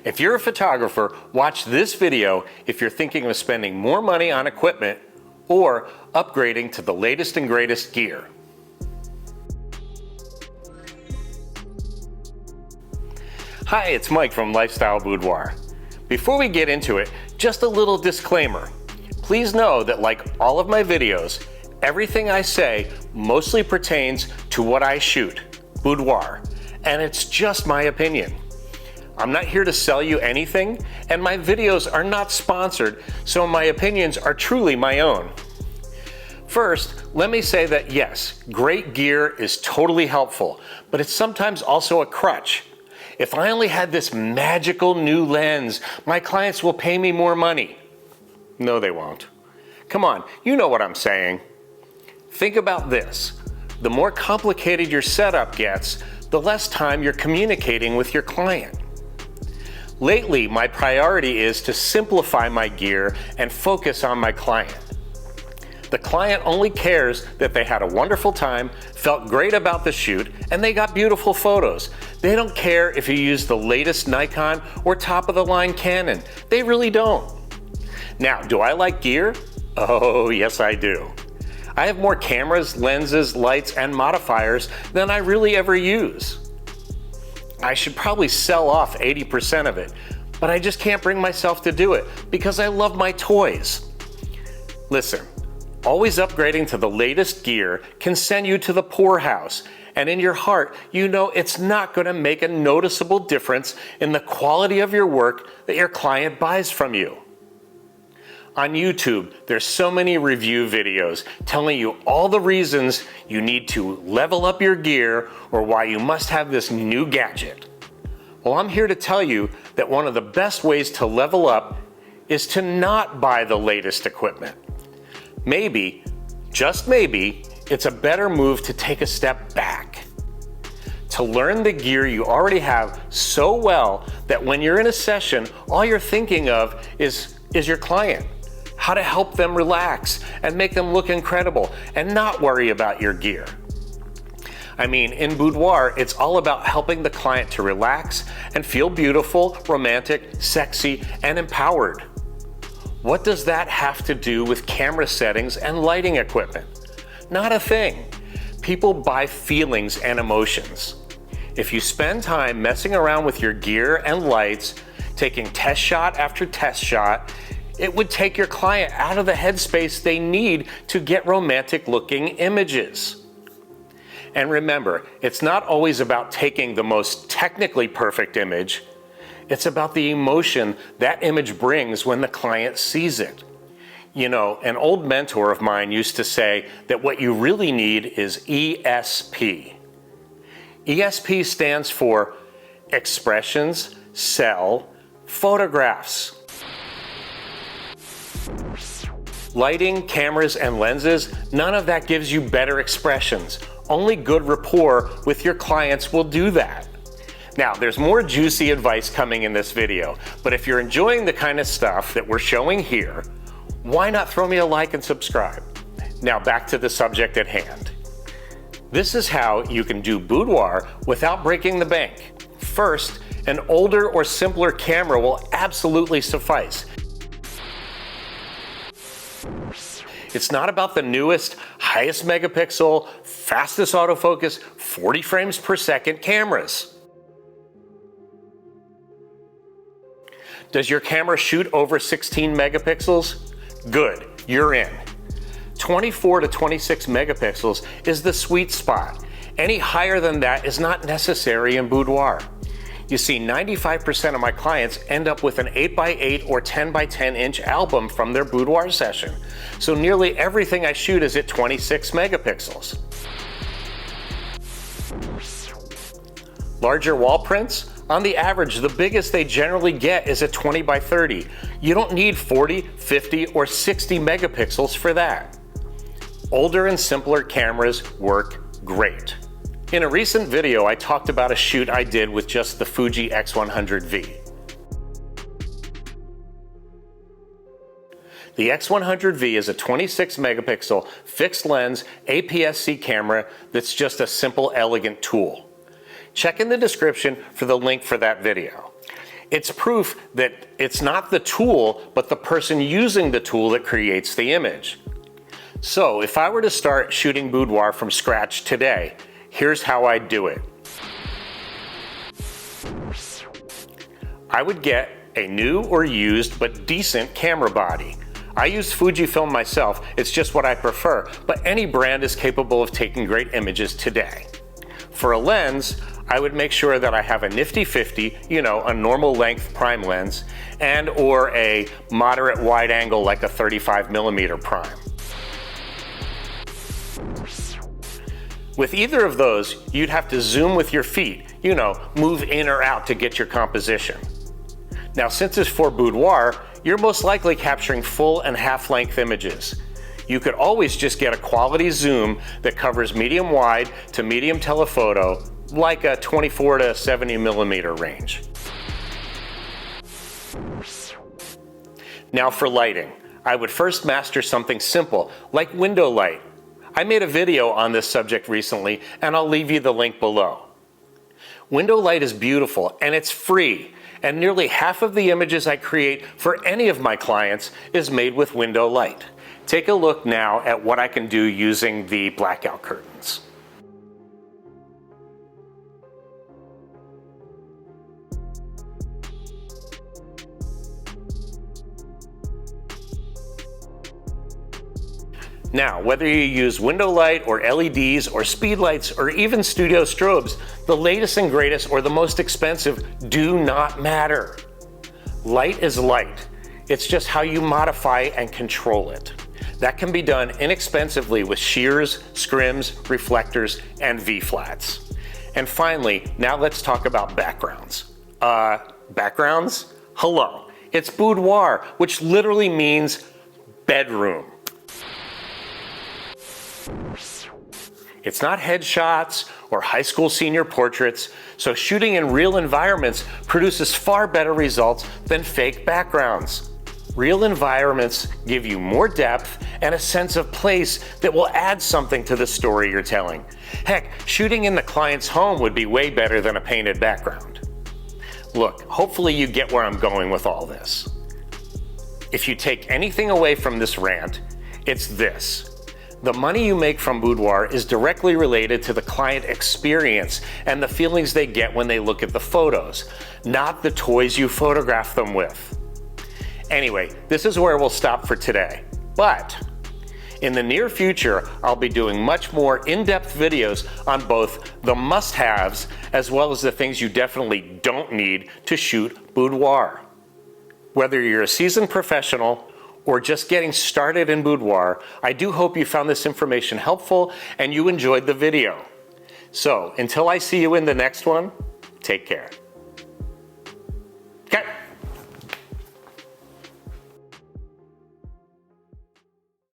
If you're a photographer, watch this video if you're thinking of spending more money on equipment or upgrading to the latest and greatest gear. Hi, it's Mike from Lifestyle Boudoir. Before we get into it, just a little disclaimer. Please know that like all of my videos, everything I say mostly pertains to what I shoot, boudoir, and it's just my opinion. I'm not here to sell you anything, and my videos are not sponsored, so my opinions are truly my own. First, let me say that yes, great gear is totally helpful, but it's sometimes also a crutch. If I only had this magical new lens, my clients will pay me more money. No, they won't. Come on, you know what I'm saying. Think about this. The more complicated your setup gets, the less time you're communicating with your client. Lately, my priority is to simplify my gear and focus on my client. The client only cares that they had a wonderful time, felt great about the shoot, and they got beautiful photos. They don't care if you use the latest Nikon or top-of-the-line Canon. They really don't. Now, do I like gear? Oh, yes I do. I have more cameras, lenses, lights, and modifiers than I really ever use. I should probably sell off 80% of it, but I just can't bring myself to do it because I love my toys. Listen. Always upgrading to the latest gear can send you to the poorhouse, and in your heart, you know it's not going to make a noticeable difference in the quality of your work that your client buys from you. On YouTube, there's so many review videos telling you all the reasons you need to level up your gear or why you must have this new gadget. Well, I'm here to tell you that one of the best ways to level up is to not buy the latest equipment. Maybe, just maybe, it's a better move to take a step back. To learn the gear you already have so well that when you're in a session, all you're thinking of is your client. How to help them relax and make them look incredible and not worry about your gear. I mean, in boudoir, it's all about helping the client to relax and feel beautiful, romantic, sexy, and empowered. What does that have to do with camera settings and lighting equipment? Not a thing. People buy feelings and emotions. If you spend time messing around with your gear and lights, taking test shot after test shot, it would take your client out of the headspace they need to get romantic looking images. And remember, it's not always about taking the most technically perfect image. It's about the emotion that image brings when the client sees it. You know, an old mentor of mine used to say that what you really need is ESP. ESP stands for Expressions, Sell, Photographs. Lighting, cameras, and lenses, none of that gives you better expressions. Only good rapport with your clients will do that. Now, there's more juicy advice coming in this video, but if you're enjoying the kind of stuff that we're showing here, why not throw me a like and subscribe? Now back to the subject at hand. This is how you can do boudoir without breaking the bank. First, an older or simpler camera will absolutely suffice. It's not about the newest, highest megapixel, fastest autofocus, 40 frames per second cameras. Does your camera shoot over 16 megapixels? Good, you're in. 24 to 26 megapixels is the sweet spot. Any higher than that is not necessary in boudoir. You see, 95% of my clients end up with an 8x8 or 10x10 inch album from their boudoir session. So nearly everything I shoot is at 26 megapixels. Larger wall prints? On the average, the biggest they generally get is a 20x30. You don't need 40, 50, or 60 megapixels for that. Older and simpler cameras work great. In a recent video, I talked about a shoot I did with just the Fuji X100V. The X100V is a 26 megapixel fixed lens APS-C camera that's just a simple, elegant tool. Check in the description for the link for that video. It's proof that it's not the tool, but the person using the tool that creates the image. So if I were to start shooting boudoir from scratch today, here's how I'd do it. I would get a new or used but decent camera body. I use Fujifilm myself, it's just what I prefer, but any brand is capable of taking great images today. For a lens, I would make sure that I have a nifty 50, a normal length prime lens, and or a moderate wide angle like a 35mm prime. With either of those, you'd have to zoom with your feet, move in or out to get your composition. Now, since it's for boudoir, you're most likely capturing full and half-length images. You could always just get a quality zoom that covers medium wide to medium telephoto, like a 24 to 70mm range. Now for lighting, I would first master something simple, like window light. I made a video on this subject recently, and I'll leave you the link below. Window light is beautiful, and it's free, and nearly half of the images I create for any of my clients is made with window light. Take a look now at what I can do using the blackout curtains. Now, whether you use window light or LEDs or speed lights or even studio strobes, the latest and greatest or the most expensive do not matter. Light is light. It's just how you modify and control it. That can be done inexpensively with shears, scrims, reflectors, and V-flats. And finally, now let's talk about backgrounds. Backgrounds? Hello. It's boudoir, which literally means bedroom. It's not headshots or high school senior portraits, so shooting in real environments produces far better results than fake backgrounds. Real environments give you more depth and a sense of place that will add something to the story you're telling. Heck, shooting in the client's home would be way better than a painted background. Look, hopefully you get where I'm going with all this. If you take anything away from this rant, it's this. The money you make from boudoir is directly related to the client experience and the feelings they get when they look at the photos, not the toys you photograph them with. Anyway, this is where we'll stop for today. But in the near future, I'll be doing much more in-depth videos on both the must-haves as well as the things you definitely don't need to shoot boudoir. Whether you're a seasoned professional or just getting started in boudoir, I do hope you found this information helpful and you enjoyed the video. So until I see you in the next one, take care.